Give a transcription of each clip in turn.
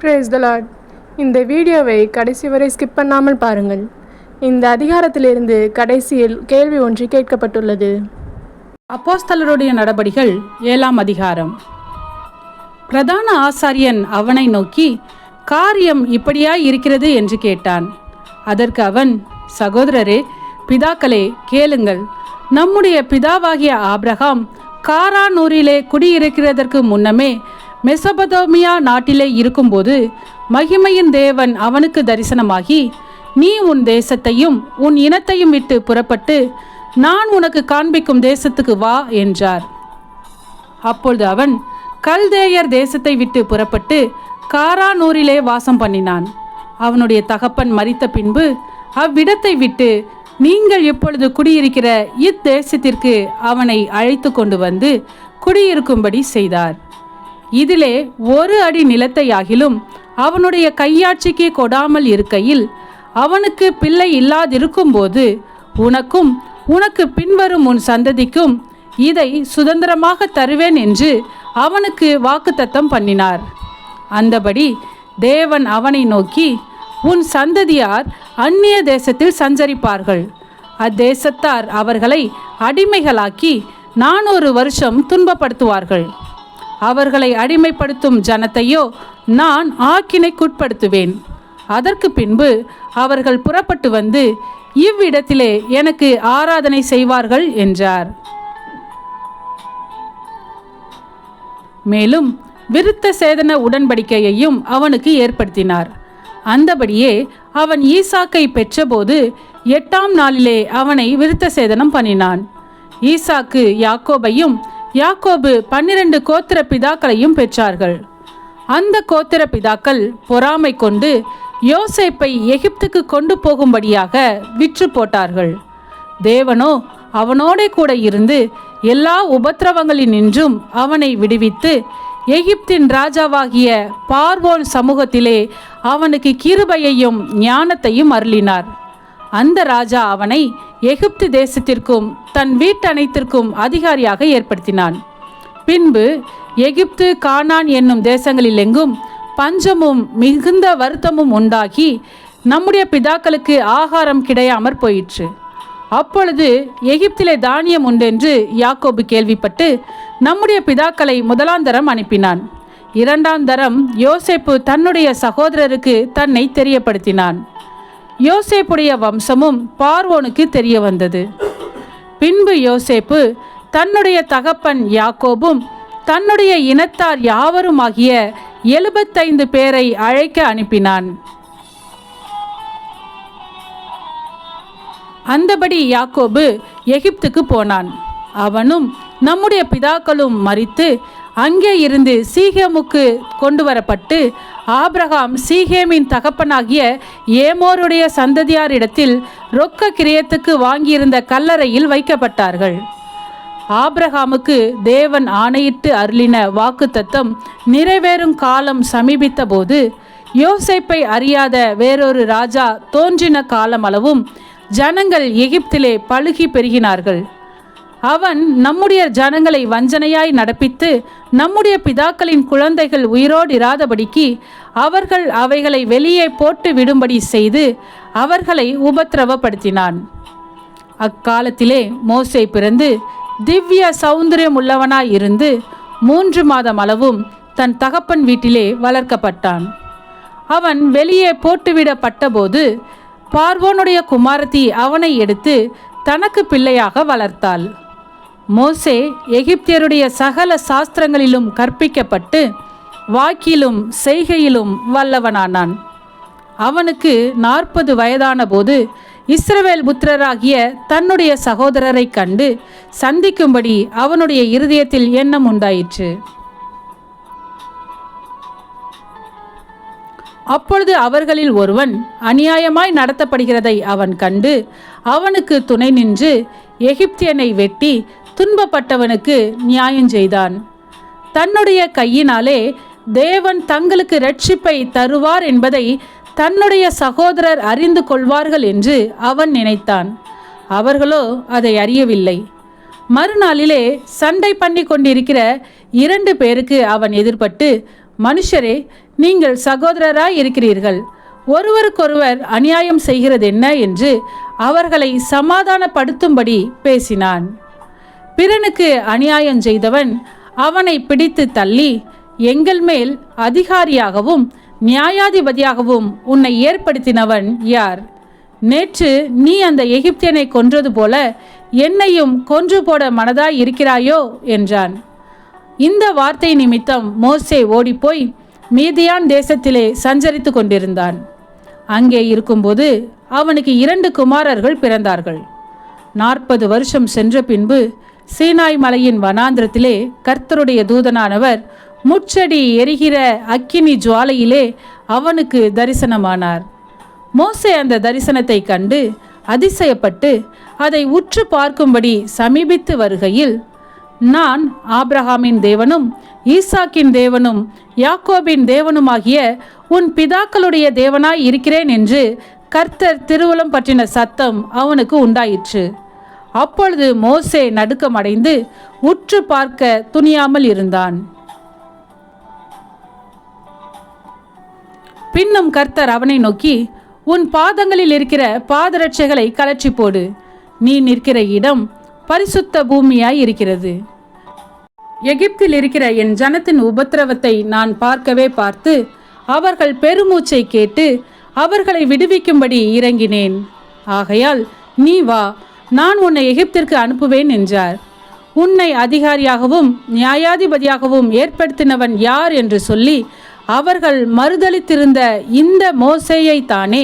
Brace த Lord. இந்த வீடியோவை கடைசி வரை ஸ்கிப் பண்ணாமல் பாருங்கள். இந்த அதிகாரத்திலிருந்து கடைசியில் கேள்வி ஒன்று கேட்கப்பட்டுள்ளது. அப்போஸ்தலருடைய நடபடிகள் 7ஆம் அதிகாரம். பிரதான ஆசாரியன் அவனை நோக்கி, காரியம் இப்படியாய் இருக்கிறது என்று கேட்டான். அதற்கு அவன், சகோதரரே, பிதாக்களே, கேளுங்கள். நம்முடைய பிதாவாகிய ஆபிரகாம் காரானூரிலே குடியிருக்கிறதற்கு முன்னமே மெசபதோமியா நாட்டிலே இருக்கும்போது மகிமையின் தேவன் அவனுக்கு தரிசனமாகி, நீ உன் தேசத்தையும் உன் இனத்தையும் விட்டு புறப்பட்டு நான் உனக்கு காண்பிக்கும் தேசத்துக்கு வா என்றார். அப்பொழுது அவன் கல்தேயர் தேசத்தை விட்டு புறப்பட்டு காரானூரிலே வாசம் பண்ணினான். அவனுடைய தகப்பன் மரித்த பின்பு அவ்விடத்தை விட்டு நீங்கள் இப்பொழுது குடியிருக்கிற இத்தேசத்திற்கு அவனை அழைத்து கொண்டு வந்து குடியிருக்கும்படி செய்தார். இதிலே ஒரு அடி நிலத்தையாகிலும் அவனுடைய கையாட்சிக்கு கொடாமல் இருக்கையில், அவனுக்கு பிள்ளை இல்லாதிருக்கும்போது உனக்கும் உனக்கு பின்வரும் உன் சந்ததிக்கும் இதை சுதந்திரமாக தருவேன் என்று அவனுக்கு வாக்குத்தத்தம் பண்ணினார். அந்தபடி தேவன் அவனை நோக்கி, உன் சந்ததியார் அந்நிய தேசத்தில் சஞ்சரிப்பார்கள். அத்தேசத்தார் அவர்களை அடிமைகளாக்கி 400 வருஷம் துன்பப்படுத்துவார்கள். அவர்களை அடிமைப்படுத்தும் ஜனத்தையோ நான் ஆக்கினைக்குட்படுத்துவேன். அதற்கு பின்பு அவர்கள் புறப்பட்டு வந்து இவ்விடத்திலே எனக்கு ஆராதனை செய்வார்கள் என்றார். மேலும் விருத்த சேதன உடன்படிக்கையையும் அவனுக்கு ஏற்படுத்தினார். அந்தபடியே அவன் ஈசாக்கை பெற்றபோது 8ஆம் நாளிலே அவனை விருத்த சேதனம் பண்ணினான். ஈசாக்கு யாக்கோபையும், யாக்கோபு 12 கோத்திர பிதாக்களையும் பெற்றார்கள். அந்த கோத்திர பிதாக்கள் பொறாமை கொண்டு யோசேப்பை எகிப்துக்கு கொண்டு போகும்படியாக விற்று போட்டார்கள். தேவனோ அவனோடே கூட இருந்து எல்லா உபத்திரவங்களினின்றும் அவனை விடுவித்து எகிப்தின் ராஜாவாகிய பார்வோன் சமூகத்திலே அவனுக்கு கிருபையையும் ஞானத்தையும் அருளினார். அந்த ராஜா அவனை எகிப்து தேசத்திற்கும் தன் வீட்டனைத்திற்கும் அதிகாரியாக ஏற்படுத்தினான். பின்பு எகிப்து, கானான் என்னும் தேசங்களிலெங்கும் பஞ்சமும் மிகுந்த வருத்தமும் உண்டாகி நம்முடைய பிதாக்களுக்கு ஆகாரம் கிடையாமற் போயிற்று. அப்பொழுது எகிப்திலே தானியம் உண்டென்று யாக்கோபு கேள்விப்பட்டு நம்முடைய பிதாக்களை 1ஆம் தரம் அனுப்பினான். 2ஆம் தரம் யோசேப்பு தன்னுடைய சகோதரருக்கு தன்னை தெரியப்படுத்தினான். யோசேப்புடைய வம்சமும் பார்வோனுக்கு தெரிய வந்தது. பின்பு யோசேப்பு தன்னுடைய தகப்பன் யாக்கோபும் தன்னுடைய இனத்தார் யாவருமாகிய 75 பேரை அழைக்க அனுப்பினான். அந்தபடி யாக்கோபு எகிப்துக்கு போனான். அவனும் நம்முடைய பிதாக்களும் மரித்து அங்கே இருந்து சீகேமுக்கு கொண்டு வரப்பட்டு ஆபிரகாம் சீகேமின் தகப்பனாகிய ஏமோருடைய சந்ததியாரிடத்தில் ரொக்க கிரியத்துக்கு வாங்கியிருந்த கல்லறையில் வைக்கப்பட்டார்கள். ஆபிரகாமுக்கு தேவன் ஆணையிட்டு அருளின வாக்குத்தத்தம் நிறைவேறும் காலம் சமீபித்த போது யோசேப்பை அறியாத வேறொரு ராஜா தோன்றின காலமளவும் ஜனங்கள் எகிப்திலே பலுகி பெருகினார்கள். அவன் நம்முடைய ஜனங்களை வஞ்சனையாய் நடப்பித்து நம்முடைய பிதாக்களின் குழந்தைகள் உயிரோடு இராதபடிக்கு அவர்கள் அவைகளை வெளியே போட்டு விடும்படி செய்து அவர்களை உபத்திரவப்படுத்தினான். அக்காலத்திலே மோசே பிறந்து திவ்ய சௌந்தரியம் உள்ளவனாய் இருந்து 3 மாதம் அளவும் தன் தகப்பன் வீட்டிலே வளர்க்கப்பட்டான். அவன் வெளியே போட்டுவிடப்பட்ட போது பார்வோனுடைய குமாரத்தி அவனை எடுத்து தனக்கு பிள்ளையாக வளர்த்தாள். மோசே எகிப்தியருடைய சகல சாஸ்திரங்களிலும் கற்பிக்கப்பட்டு வாக்கிலும் செய்கையிலும் வல்லவனானான். அவனுக்கு 40 வயதான போது இஸ்ரவேல் புத்திரராகிய தன்னுடைய சகோதரரை கண்டு சந்திக்கும்படி அவனுடைய இருதயத்தில் எண்ணம் உண்டாயிற்று. அப்பொழுது அவர்களில் ஒருவன் அநியாயமாய் நடத்தப்படுகிறதை அவன் கண்டு அவனுக்கு துணை நின்று எகிப்தியனை வெட்டி துன்பப்பட்டவனுக்கு நியாயம் செய்தான். தன்னுடைய கையினாலே தேவன் தங்களுக்கு இரட்சிப்பை தருவார் என்பதை தன்னுடைய சகோதரர் அறிந்து கொள்வார்கள் என்று அவன் நினைத்தான். அவர்களோ அதை அறியவில்லை. மறுநாளிலே சண்டை பண்ணி கொண்டிருக்கிற 2 பேருக்கு அவன் எதிர்பட்டு மனுஷரே, நீங்கள் சகோதரராய் இருக்கிறீர்கள், ஒருவருக்கொருவர் அநியாயம் செய்கிறதென்ன என்று அவர்களை சமாதானப்படுத்தும்படி பேசினான். பிறனுக்கு அநியாயம் செய்தவன் அவனை பிடித்து தள்ளி, எங்கள் மேல் அதிகாரியாகவும் நியாயாதிபதியாகவும் உன்னை ஏற்படுத்தினவன் யார்? நேற்று நீ அந்த எகிப்தியனை கொன்றது போல என்னையும் கொன்று போட மனதாய் இருக்கிறாயோ என்றான். இந்த வார்த்தை நிமித்தம் மோசே ஓடிப்போய் மீதியான் தேசத்திலே சஞ்சரித்து கொண்டிருந்தான். அங்கே இருக்கும்போது அவனுக்கு 2 குமாரர்கள் பிறந்தார்கள். 40 வருஷம் சென்ற பின்பு சீனாய் மலையின் வனாந்திரத்திலே கர்த்தருடைய தூதனானவர் முட்செடி எரிகிற அக்கினி ஜுவாலையிலே அவனுக்கு தரிசனமானார். மோசே அந்த தரிசனத்தை கண்டு அதிசயப்பட்டு அதை உற்று பார்க்கும்படி சமீபித்து வருகையில், நான் ஆபிரகாமின் தேவனும் ஈசாக்கின் தேவனும் யாக்கோபின் தேவனுமாகிய உன் பிதாக்களுடைய தேவனாய் இருக்கிறேன் என்று கர்த்தர் திருவுளம் பற்றின சத்தம் அவனுக்கு உண்டாயிற்று. அப்பொழுது மோசே நடுக்கமடைந்து உற்று பார்க்க துணியாமல் இருந்தான். பின்னும் கர்த்தர் அவனை நோக்கி, உன் பாதங்களில் இருக்கிற பாதரட்சைகளை கலற்றி போடு, நீ நிற்கிற இடம் பரிசுத்த பூமியாய் இருக்கிறது. எகிப்தில் இருக்கிற என் ஜனத்தின் உபத்திரவத்தை நான் பார்க்கவே பார்த்து அவர்கள் பெருமூச்சை கேட்டு அவர்களை விடுவிக்கும்படி இறங்கினேன். ஆகையால் நீ வா, நான் உன்னை எகிப்திற்கு அனுப்புவேன் என்றார். உன்னை அதிகாரியாகவும் நியாயாதிபதியாகவும் ஏற்படுத்தினவன் யார் என்று சொல்லி அவர்கள் மறுதலித்திருந்த இந்த மோசேயை தானே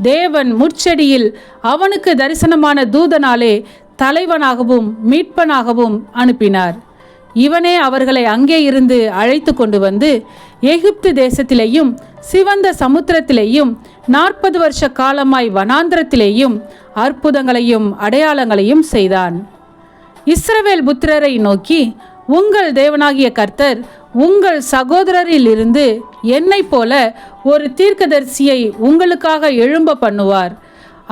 தேவன் முட்செடியில் அவனுக்கு தரிசனமான தூதனாலே தலைவனாகவும் மீட்பனாகவும் அனுப்பினார். இவனே அவர்களை அங்கே இருந்து அழைத்து கொண்டு வந்து எகிப்து தேசத்திலேயும் சிவந்த சமுத்திரத்திலேயும் 40 வருஷ காலமாய் வனாந்திரத்திலேயும் அற்புதங்களையும் அடையாளங்களையும் செய்தான். இஸ்ரவேல் புத்திரரை நோக்கி, உங்கள் தேவனாகிய கர்த்தர் உங்கள் சகோதரரில் இருந்து என்னை போல ஒரு தீர்க்கதரிசியை உங்களுக்காக எழும்ப பண்ணுவார்,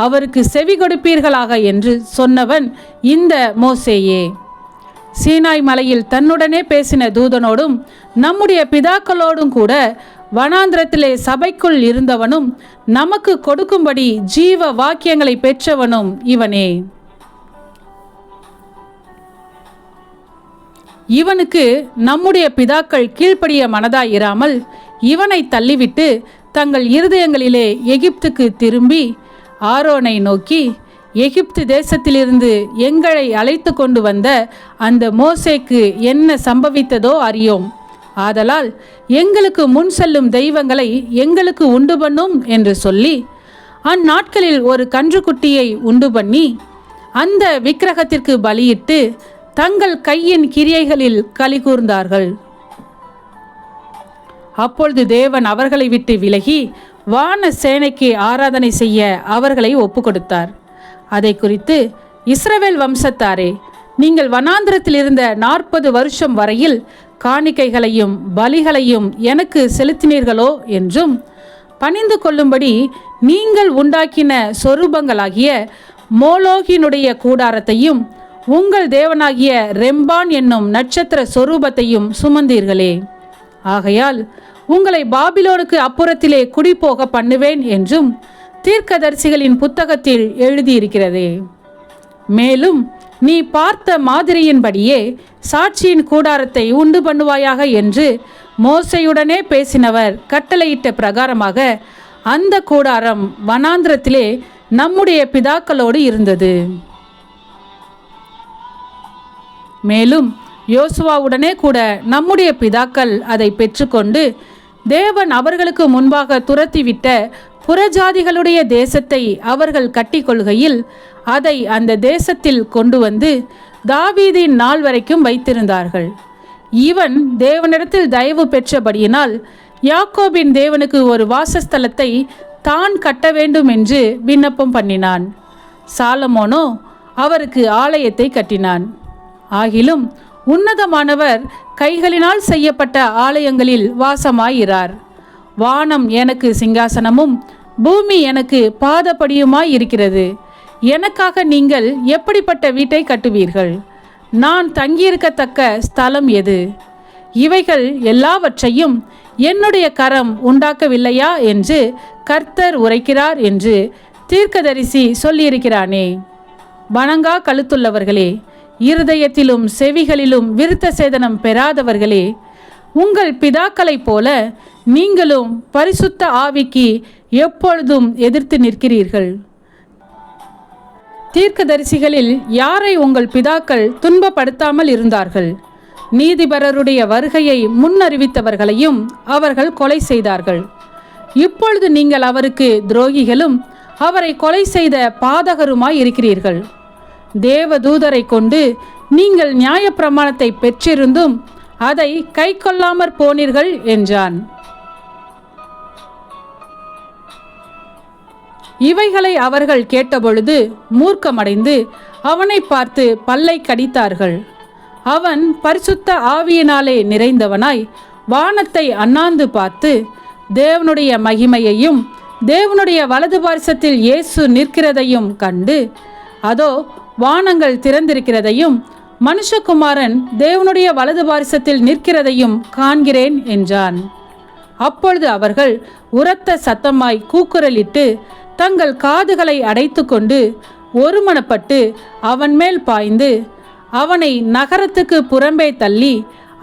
அவருக்கு செவி கொடுப்பீர்களாக என்று சொன்னவன் இந்த மோசேயே. சீனாய் மலையில் தன்னுடனே பேசின தூதனோடும் நம்முடைய பிதாக்களோடும் கூட வனாந்திரத்திலே சபைக்குள் இருந்தவனும் நமக்கு கொடுக்கும்படி ஜீவ வாக்கியங்களை பெற்றவனும் இவனே. இவனுக்கு நம்முடைய பிதாக்கள் கீழ்ப்படிய மனதாயிராமல் இவனை தள்ளிவிட்டு தங்கள் இருதயங்களிலே எகிப்துக்கு திரும்பி ஆரோனை நோக்கி, எகிப்து தேசத்திலிருந்து எங்களை அழைத்து கொண்டு வந்த அந்த மோசேக்கு என்ன சம்பவித்ததோ அறியோம். ஆதலால் எங்களுக்கு முன் செல்லும் தெய்வங்களை எங்களுக்கு உண்டு பண்ணும் என்று சொல்லி அந்நாட்களில் ஒரு கன்றுக்குட்டியை உண்டு பண்ணி அந்த விக்கிரகத்திற்கு பலியிட்டு தங்கள் கையின் கிரியைகளில் களி கூர்ந்தார்கள். அப்பொழுது தேவன் அவர்களை விட்டு விலகி வான சேனைக்கு ஆராதனை செய்ய அவர்களை ஒப்பு கொடுத்தார். அதை குறித்து, இஸ்ரவேல் வம்சத்தாரே, நீங்கள் வனாந்திரத்தில் இருந்த 40 வருஷம் வரையில் காணிக்கைகளையும் பலிகளையும் எனக்கு செலுத்தினீர்களோ என்றும், பணிந்து கொள்ளும்படி நீங்கள் உண்டாக்கின சொரூபங்களாகிய மோலோகினுடைய கூடாரத்தையும் உங்கள் தேவனாகிய ரெம்பான் என்னும் நட்சத்திர சொரூபத்தையும் சுமந்தீர்களே. ஆகையால் உங்களை பாபிலோனுக்கு அப்புறத்திலே குடிபோக பண்ணுவேன் என்றும் தீர்க்கதரிசிகளின் புத்தகத்தில் எழுதியிருக்கிறதே. மேலும் நீ பார்த்த மாதிரியின்படியே சாட்சியின் கூடாரத்தை உண்டு பண்ணுவாயாக என்று மோசையுடனே பேசினவர் கட்டளையிட்ட பிரகாரமாக அந்த கூடாரம் வனாந்திரத்திலே நம்முடைய பிதாக்களோடு இருந்தது. மேலும் யோசுவாவுடனே கூட நம்முடைய பிதாக்கள் அதை பெற்றுக்கொண்டு தேவன் அவர்களுக்கு முன்பாக துரத்திவிட்ட புறஜாதிகளுடைய தேசத்தை அவர்கள் கட்டிக்கொள்கையில் அதை அந்த தேசத்தில் கொண்டு வந்து தாவீதின் நாள் வரைக்கும் வைத்திருந்தார்கள். இவன் தேவனிடத்தில் தயவு பெற்றபடியினால் யாக்கோபின் தேவனுக்கு ஒரு வாசஸ்தலத்தை தான் கட்ட வேண்டும் என்று விண்ணப்பம் பண்ணினான். சாலமோனோ அவருக்கு ஆலயத்தை கட்டினான். ஆகிலும் உன்னதமானவர் கைகளினால் செய்யப்பட்ட ஆலயங்களில் வாசமாயிரார். வானம் எனக்கு சிங்காசனமும் பூமி எனக்கு பாதப்படியுமாய் இருக்கிறது. எனக்காக நீங்கள் எப்படிப்பட்ட வீட்டை கட்டுவீர்கள்? நான் தங்கியிருக்கத்தக்க ஸ்தலம் எது? இவைகள் எல்லாவற்றையும் என்னுடைய கரம் உண்டாக்கவில்லையா என்று கர்த்தர் உரைக்கிறார் என்று தீர்க்கதரிசி சொல்லியிருக்கிறானே. வணங்கா கழுத்துள்ளவர்களே, இருதயத்திலும் செவிகளிலும் விருத்த சேதனம் பெறாதவர்களே, உங்கள் பிதாக்களைப் போல நீங்களும் பரிசுத்த ஆவிக்கு எப்பொழுதும் எதிர்த்து நிற்கிறீர்கள். தீர்க்கதரிசிகளில் யாரை உங்கள் பிதாக்கள் துன்பப்படுத்தாமல் இருந்தார்கள்? நீதிபரருடைய வருகையை முன்னறிவித்தவர்களையும் அவர்கள் கொலை செய்தார்கள். இப்பொழுது நீங்கள் அவருக்கு துரோகிகளும் அவரை கொலை செய்த பாதகருமாய் இருக்கிறீர்கள். தேவதூதரை கொண்டு நீங்கள் நியாயப்பிரமாணத்தை பெற்றிருந்தும் அதை கை கொள்ளாமற் போனீர்கள் என்றான். இவைகளை அவர்கள் கேட்டபொழுது மூர்க்கமடைந்து அவனை பார்த்து பல்லை கடித்தார்கள். அவன் பரிசுத்த ஆவியினாலே நிறைந்தவனாய் வானத்தை அண்ணாந்து பார்த்து தேவனுடைய மகிமையையும் தேவனுடைய வலது பார்சத்தில் இயேசு நிற்கிறதையும் கண்டு, அதோ வானங்கள் திறந்திருக்கிறதையும் மனுஷகுமாரன் தேவனுடைய வலது பார்சத்தில் நிற்கிறதையும் காண்கிறேன் என்றான். அப்பொழுது அவர்கள் உரத்த சத்தமாய் கூக்குரலிட்டு தங்கள் காதுகளை அடைத்து கொண்டு ஒருமனப்பட்டு அவன் மேல் பாய்ந்து அவனை நகரத்துக்கு புறம்பே தள்ளி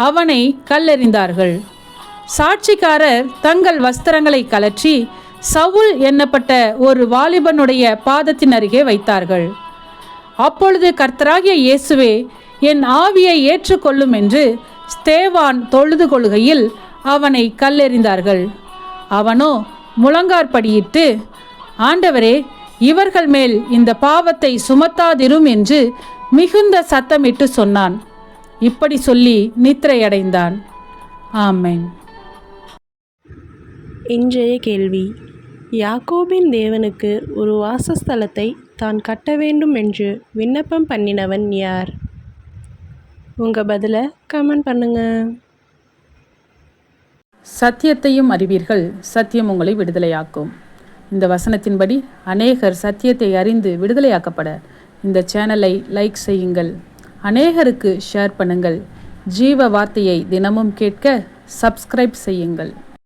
அவனை கல்லெறிந்தார்கள். சாட்சிக்காரர் தங்கள் வஸ்திரங்களை கலற்றி சவுல் என்னப்பட்ட ஒரு வாலிபனுடைய பாதத்தின் அருகே வைத்தார்கள். அப்பொழுது கர்த்தராகிய இயேசுவே, என் ஆவியை ஏற்றுக்கொள்ளும் என்று ஸ்தேவான் தொழுது கொள்கையில் அவனை கல்லெறிந்தார்கள். அவனோ முழங்கார்படியிட்டு, ஆண்டவரே, இவர்கள் மேல் இந்த பாவத்தை சுமத்தாதிரும் என்று மிகுந்த சத்தமிட்டு சொன்னான். இப்படி சொல்லி நித்திரையடைந்தான். ஆமென். இன்றைய கேள்வி: யாக்கோபின் தேவனுக்கு ஒரு வாசஸ்தலத்தை தான் கட்ட வேண்டும் என்று விண்ணப்பம் பண்ணினவன் யார்? உங்கள் பதிலை கமெண்ட் பண்ணுங்க. சத்தியத்தையும் அறிவீர்கள், சத்தியம் உங்களை விடுதலையாக்கும். இந்த வசனத்தின்படி அநேகர் சத்தியத்தை அறிந்து விடுதலையாக்கப்பட இந்த சேனலை லைக் செய்யுங்கள், அநேகருக்கு ஷேர் பண்ணுங்கள். ஜீவ வார்த்தையை தினமும் கேட்க சப்ஸ்கிரைப் செய்யுங்கள்.